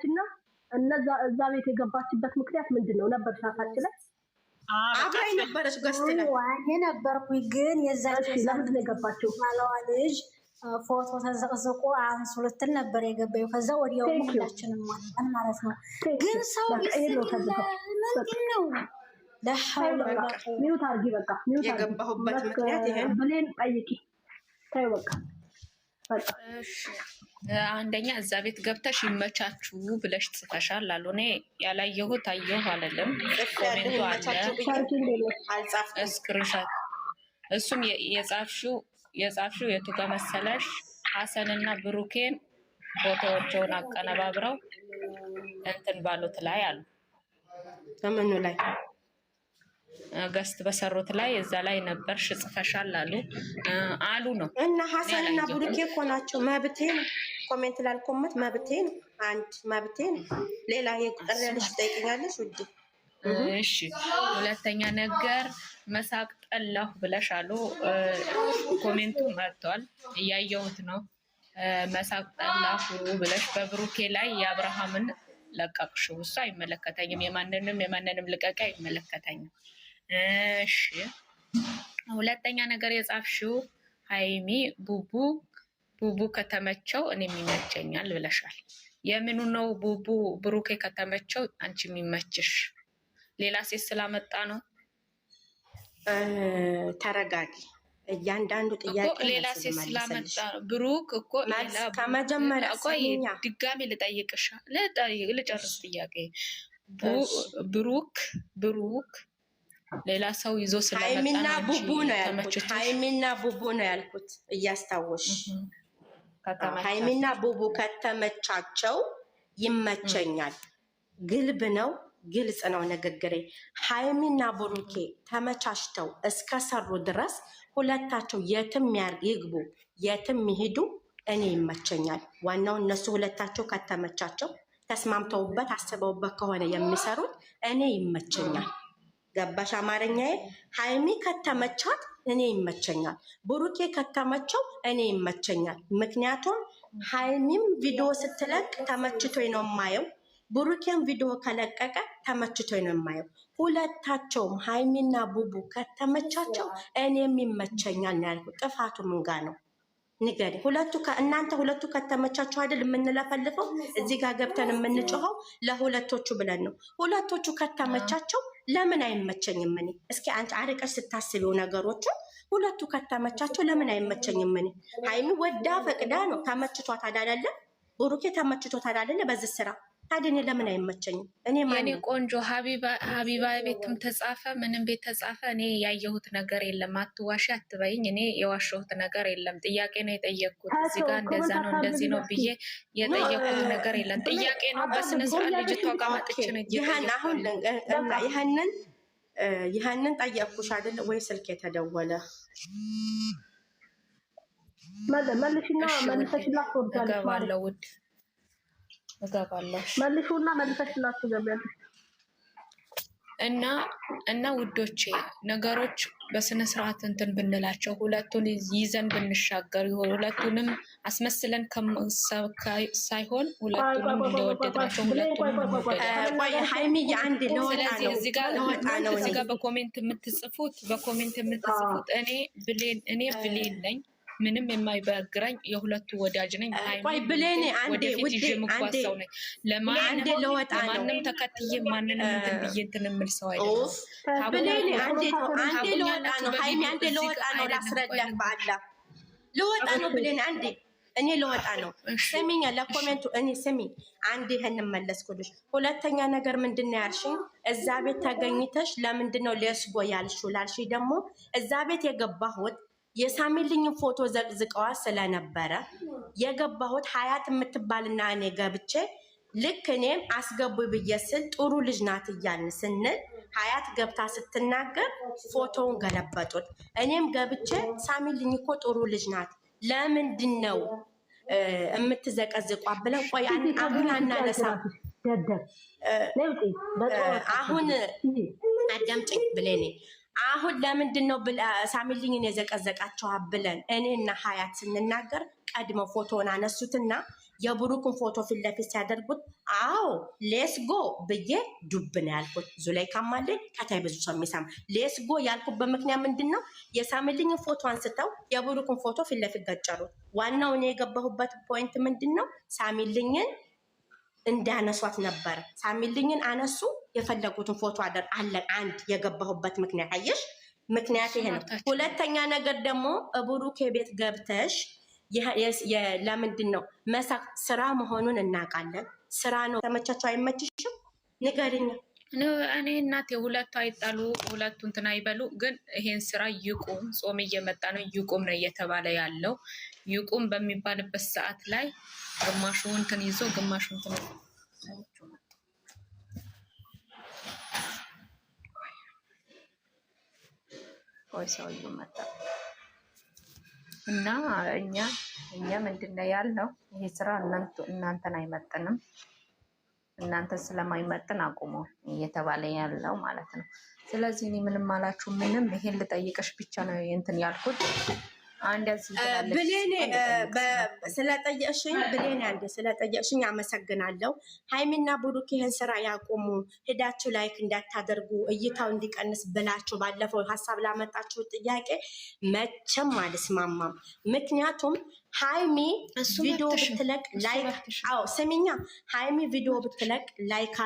ነበረችና እነዛ እዛ ቤት የገባችበት ምክንያት ምንድነው ነበር ሻታችን ላይ አብራኝ ነበረች ገስተላ የነበርኩኝ ግን የዛች ለምን የገባችው ማለዋ ልጅ ፎቶ ተዘቅዝቆ አንሱልትን ነበር የገባው ከዛ ወዲያው ሁላችንም ማለት ነው ግን ሰው ምንድነው ለሐውል ሚውት አርጊ በቃ ሚውት የገባሁበት ምክንያት ይሄ ብሌን ጠይቂ ታይ በቃ እሺ አንደኛ እዛ ቤት ገብተሽ ይመቻችሁ ብለሽ ጽፈሻል አሉ እኔ ያላየሁት አየሁ አይደለም ኮሜንቱ አለ ስክሪንሾት እሱም የጻፍሽው የቱ ጋር መሰለሽ ሐሰንና ብሩኬን ፎቶዎቸውን አቀነባብረው እንትን ባሉት ላይ አሉ ተመኑ ላይ ገስት በሰሩት ላይ እዛ ላይ ነበርሽ ጽፈሻል አሉ ነው እና ሐሰንና ብሩኬ እኮ ናቸው መብቴ ነው ኮሜንት ላልኮመት መብቴ ነው አንድ መብቴ ነው ሌላ የቁጥር ያለሽ ጠይቀኛለሽ ውድ እሺ ሁለተኛ ነገር መሳቅ ጠላሁ ብለሻሉ ኮሜንቱ መጥቷል እያየሁት ነው መሳቅ ጠላሁ ብለሽ በብሩኬ ላይ የአብርሃምን ለቀቅሽው እሱ አይመለከተኝም የማንንም ልቀቅ አይመለከተኝም እሺ ሁለተኛ ነገር የጻፍሽው ሃይሚ ቡቡ ከተመቸው እኔም ይመቸኛል ብለሻል የምኑ ነው ቡቡ ብሩኬ ከተመቸው አንቺ የሚመችሽ ሌላ ሴት ስላመጣ ነው ተረጋጊ እያንዳንዱ ጥያቄ ሌላ ሴት ስላመጣ ብሩክ እኮ ከመጀመሪያ ድጋሚ ልጠይቅሽ ልጨርስ ጥያቄ ብሩክ ሌላ ሰው ይዞ ስለመጣ ሃይሚና ቡቡ ነው ያልኩት እያስታወሽ ሃይሚና ቡቡ ከተመቻቸው ይመቸኛል ግልብ ነው ግልጽ ነው ንግግሬ ሃይሚና ብሩኬ ተመቻችተው እስከሰሩ ድረስ ሁለታቸው የትም ይግቡ የትም ይሄዱ እኔ ይመቸኛል ዋናው እነሱ ሁለታቸው ከተመቻቸው ተስማምተውበት አስበውበት ከሆነ የሚሰሩት እኔ ይመቸኛል ገባሽ አማርኛዬ ሃይሚ ከተመቻት እኔ ይመቸኛል ብሩኬ ከተመቸው እኔ ይመቸኛል ምክንያቱም ሃይሚም ቪዲዮ ስትለቅ ተመችቶኝ ነው የማየው ብሩኬም ቪዲዮ ከለቀቀ ተመችቶኝ ነው የማየው ሁለታቸውም ሃይሚና ቡቡ ከተመቻቸው እኔም ይመቸኛል ነው ያልኩት ጥፋቱ ምን ጋር ነው ንገሪ እናንተ ሁለቱ ከተመቻቸው አይደል የምንለፈልፈው እዚህ ጋር ገብተን የምንጮኸው ለሁለቶቹ ብለን ነው ሁለቶቹ ከተመቻቸው ለምን አይመቸኝም እኔ እስኪ አንቺ አርቀሽ ስታስቢው ነገሮቹ ሁለቱ ከተመቻቸው ለምን አይመቸኝም እኔ ሃይሚ ወዳ ፈቅዳ ነው ተመችቷት አይደለ ብሩኬ ተመችቷት አይደለ በዚህ ስራ ታዲያ ለምን አይመቸኝም እኔ ቆንጆ ሀቢባ ቤትም ተጻፈ ምንም ቤት ተጻፈ እኔ ያየሁት ነገር የለም አትዋሺ አትበይኝ እኔ የዋሸሁት ነገር የለም ጥያቄ ነው የጠየቅኩት እዚህ ጋር እንደዛ ነው እንደዚህ ነው ብዬ የጠየቅኩት ነገር የለም ጥያቄ ነው በስነ ስርዓት ልጅቷ ጋር መጥቼ ነው ይሄንን ጠየቅኩሽ አይደል ወይ ስልክ የተደወለ መልሽና መልሰሽላት ወርዳለሁ ውድ እገባለሁ መልሹና መልሰሽላችሁ ገበያለሽ እና ውዶቼ ነገሮች በስነ ስርዓት እንትን ብንላቸው ሁለቱን ይዘን ብንሻገር ሁለቱንም አስመስለን ሳይሆን ሁለቱንም እንደወደድናቸው ሁለቱንም ወይ ሃይሚ አንድ ነው እዚህ ጋር በኮሜንት የምትጽፉት እኔ ብሌን ነኝ ምንም የማይበግራኝ የሁለቱ ወዳጅ ነኝ ቆይ ብሌኔ አንዴ ውዴ የምጓዘው ነኝ ለማንም ተከትዬ ማንንም እንትን ብዬ እንትን የምል ሰው አይደለም ብሌኔ አንዴ ለወጣ ነው ሃይሚ አንዴ ለወጣ ነው ላስረዳህ በአላ ለወጣ ነው ብሌኔ አንዴ እኔ ለወጣ ነው ስሚኝ ለኮሜንቱ እኔ ስሚ አንዴ ይሄን መለስኩልሽ ሁለተኛ ነገር ምንድነው ያልሽኝ እዛ ቤት ተገኝተሽ ለምንድነው ለስጎ ያልሽው ላልሽኝ ደግሞ እዛ ቤት የገባሁት የሳሚልኝ ፎቶ ዘቅዝቀዋ ስለነበረ የገባሁት ሀያት የምትባልና እኔ ገብቼ ልክ እኔም አስገቡ ብየስል ጥሩ ልጅ ናት እያልን ስንል ሀያት ገብታ ስትናገር ፎቶውን ገለበጡት እኔም ገብቼ ሳሚልኝ እኮ ጥሩ ልጅ ናት ለምንድነው የምትዘቀዝቋ ብለን ቆይ አሁን አናነሳ አሁን አዳምጪኝ ብለኔ አሁን ለምንድነው ሳሚልኝን የዘቀዘቃቸው ብለን እኔና ሀያት ስንናገር ቀድመው ፎቶውን አነሱትና የብሩክን ፎቶ ፊት ለፊት ሲያደርጉት አዎ ሌስ ጎ ብዬ ዱብ ነው ያልኩት። ዙላይካም አለ ከታይ ብዙ ሰው የሚሰማ ሌስ ጎ ያልኩበት ምክንያት ምንድን ነው? የሳምልኝን ፎቶ አንስተው የብሩክን ፎቶ ፊት ለፊት ገጨሩት። ዋናው እኔ የገባሁበት ፖይንት ምንድን ነው? ሳሚልኝን እንዳነሷት ነበር። ሳሚልኝን አነሱ፣ የፈለጉትን ፎቶ አለ። አንድ የገባሁበት ምክንያት አየሽ፣ ምክንያት ይሄ ነው። ሁለተኛ ነገር ደግሞ ብሩክ ቤት ገብተሽ ለምንድን ነው መሳቅ? ስራ መሆኑን እናውቃለን። ስራ ነው። ተመቻቸው አይመችሽም? ንገሪኝ። እኔ እናቴ ሁለቱ አይጣሉ፣ ሁለቱ እንትን አይበሉ። ግን ይሄን ስራ ይቁም፣ ጾም እየመጣ ነው፣ ይቁም ነው እየተባለ ያለው። ይቁም በሚባልበት ሰዓት ላይ ግማሹ እንትን ይዞ ግማሹ እንትን ሰውዬው መጣ እና እኛ ምንድነው ያልነው? ይሄ ስራ እናንተን አይመጥንም፣ እናንተን ስለማይመጥን አቁሞ እየተባለ ያለው ማለት ነው። ስለዚህ እኔ ምንም አላችሁ ምንም፣ ይሄን ልጠይቅሽ ብቻ ነው እንትን ያልኩት። ብሌኔ ስለጠየቅሽኝ አመሰግናለሁ። ሀይሚና ብሩክ ይህን ስራ ያቆሙ፣ ሄዳችሁ ላይክ እንዳታደርጉ እይታው እንዲቀንስ ብላችሁ ባለፈው ሀሳብ ላመጣችሁ ጥያቄ መቼም አልስማማም። ምክንያቱም ሀይሚ ቪዲዮ ብትለቅ ስሚኛ፣ ሀይሚ ቪዲዮ ብትለቅ ላይክ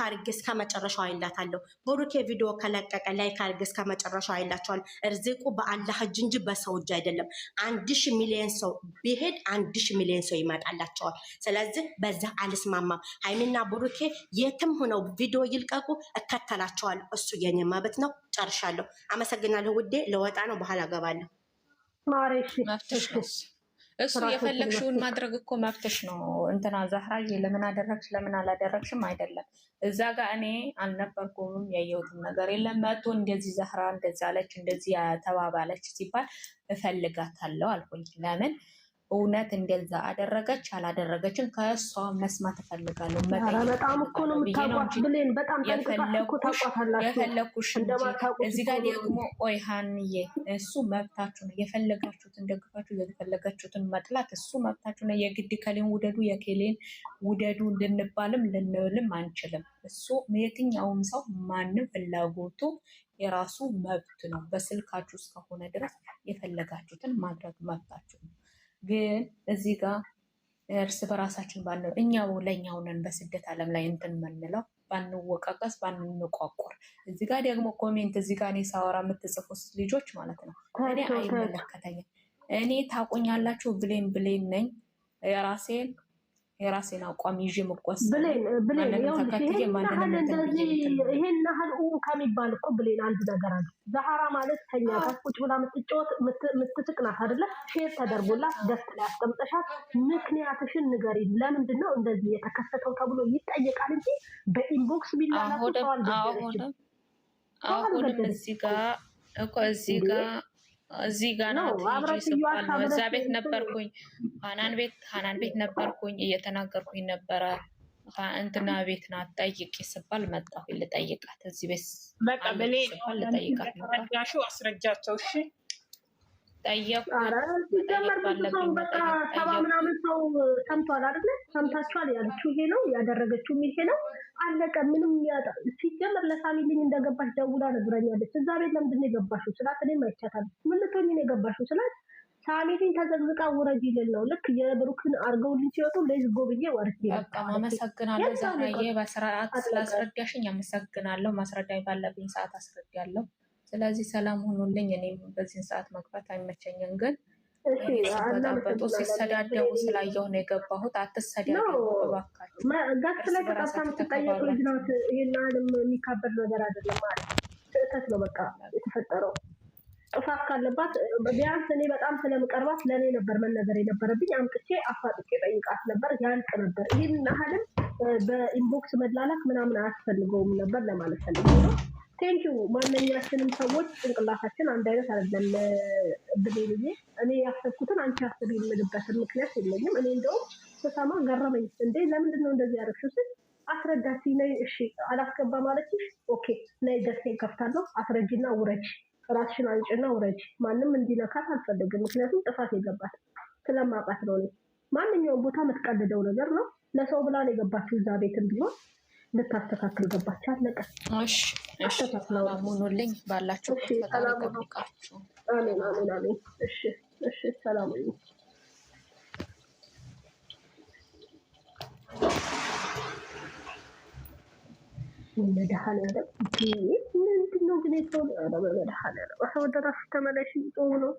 አርጌ እስከ መጨረሻው አይላታለሁ። ብሩኬ ቪዲዮ ከለቀቀ ላይክ አርጌ እስከ መጨረሻው አይላቸዋል። እርዝቁ በአላህ እጅ እንጂ በሰው እጅ አይደለም። 1,000 ሚሊዮን ሰው ቢሄድ 1,000 ሚሊዮን ሰው ይመጣላቸዋል። ስለዚህ በዛ አልስማማም። ሀይሚና ብሩኬ የትም ሆነው ቪዲዮ ይልቀቁ፣ እከተላቸዋለሁ። እሱ የኔ መብት ነው። ጨርሻለሁ። አመሰግናለሁ ውዴ። ለወጣ ነው፣ በኋላ ገባለሁ። መብትሽ ነው። እሱ የፈለግሽውን ማድረግ እኮ መብትሽ ነው። እንትና ዛህራዬ ለምን አደረግሽ ለምን አላደረግሽም አይደለም። እዛ ጋር እኔ አልነበርኩም፣ ያየሁትም ነገር የለም። መቶ እንደዚህ ዛህራ እንደዚህ አለች እንደዚህ ተባባለች ሲባል እፈልጋታለሁ አልኩኝ። ለምን እውነት እንደዛ አደረገች አላደረገችም ከእሷ መስማት እፈልጋለሁ። በጣም እኮ ነው የምታውቋት ብሌን፣ በጣም የፈለኩሽ እዚህ ጋር ደግሞ ቆይ ሀንዬ፣ እሱ መብታችሁ ነው። የፈለጋችሁትን ደግፋችሁ የፈለጋችሁትን መጥላት እሱ መብታችሁ ነው። የግድ ከሌን ውደዱ የኬሌን ውደዱ ልንባልም ልንልም አንችልም። እሱ የትኛውም ሰው ማንም ፍላጎቱ የራሱ መብት ነው። በስልካችሁ እስከሆነ ድረስ የፈለጋችሁትን ማድረግ መብታችሁ ነው። ግን እዚህ ጋር እርስ በራሳችን ባለው እኛው ለእኛው ነን በስደት ዓለም ላይ እንትን የምንለው ባንወቃቀስ ባንቋቁር። እዚህ ጋር ደግሞ ኮሜንት እዚህ ጋር እኔ ሳወራ የምትጽፉት ልጆች ማለት ነው እኔ አይመለከተኝም። እኔ ታቆኛላችሁ ብሌን ነኝ። የራሴን አቋም ይዤ መጓዝ ይሄን ያህል ከሚባል እኮ ብሌን አንድ ነገር አለ። ዛህራ ማለት ከኛ ጋር ቁጭ ብላ የምትጫወት የምትስቅ ናት አይደለ? ሼር ተደርጎላት ደስ ላይ አስቀምጠሻት ምክንያትሽን ንገሪኝ፣ ለምንድን ነው እንደዚህ የተከሰተው ተብሎ ይጠየቃል እንጂ በኢንቦክስ ቢላላት አሁንም እዚህ ጋር ነው ሲባል ነው። እዛ ቤት ነበርኩኝ፣ ሀናን ቤት ነበርኩኝ፣ እየተናገርኩኝ ነበረ። እንትና ቤት ናት ጠይቂ ስባል መጣሁ ልጠይቃት። እዚህ ቤት በቃ በኔ ልጠይቃት ነበር። አስረጃቸው። እሺ ጠየቁ። ሰባ ምናምን ሰው ሰምቷል አይደለ? ሰምታችኋል። ያለችው ይሄ ነው ያደረገችው ይሄ ነው አለቀ። ምንም ሲጀመር ለሳሚልኝ እንደገባሽ ደውላ ነግራኛለች። እዛ ቤት ለምንድን ነው የገባሽው ስላት እኔም አይቻታለሁ። ምን ልትሆኚ ነው የገባሽው ስላት ሳሚልኝ ተዘግዝቃ ውረጅ ይልል ነው። ልክ የብሩክን አርገውልኝ ሲወጡ ሌዝ ጎብዬ ወርጄ በቃ አመሰግናለሁ። ዛሬ በስርዓት ስላስረዳሽኝ አመሰግናለሁ። ማስረዳኝ ባለብኝ ሰዓት አስረዳለሁ። ስለዚህ ሰላም ሆኑልኝ። እኔም በዚህን ሰዓት መግባት አይመቸኝም፣ ግን ሲበጣበጡ ሲሰዳደቡ ስላየሁ ነው የገባሁት። አትሰዳደቡ እባካችሁ። ጋት ላይ ተጣጣ የምትጠየቅ ልጅ ናት። ይሄን ዓለም የሚካበድ ነገር አይደለም ማለት ስህተት ነው በቃ የተፈጠረው። ጥፋት ካለባት ቢያንስ እኔ በጣም ስለምቀርባት ለእኔ ነበር መነገር የነበረብኝ። አምጥቼ አፋጥጬ ጠይቃት ነበር፣ ያልቅ ነበር። ይህን ያህልም በኢንቦክስ መላላክ ምናምን አያስፈልገውም ነበር ለማለት ፈልገው ነው። ቴንኪው። ማንኛችንም ሰዎች ጭንቅላታችን አንድ አይነት አይደለም። ብሌ እኔ ያሰብኩትን አንቺ አስቢ የምልበትን ምክንያት የለኝም። እኔ እንደውም ስሰማ ገረመኝ። እንዴ ለምንድን ነው እንደዚህ ያደረግሽው ስል አስረዳት ነይ። እሺ አላስገባ ማለትሽ ኦኬ፣ ነይ ደስታዬን ከፍታለሁ፣ አስረጂና ውረጅ፣ ራስሽን አንጭና ውረጅ። ማንም እንዲነካት አልፈልግም፣ ምክንያቱም ጥፋት የገባት ስለማውቃት ነው። ማንኛውም ቦታ የምትቀልደው ነገር ነው። ለሰው ብላ ነው የገባችው። እዛ ቤትም ቢሆን ልታስተካክል ገባች። አለቀ። እሺ ሰላም ሁኑልኝ ባላችሁ። ፈጣሪ ይጠብቃችሁ። አሜን አሜን አሜን። እሺ ሰላም ሁኑ። መድኃኒዓለም ምንድን ነው ግን የሰው መድኃኒዓለም ወደ ራስሽ ተመለሽ። ጥሩ ነው።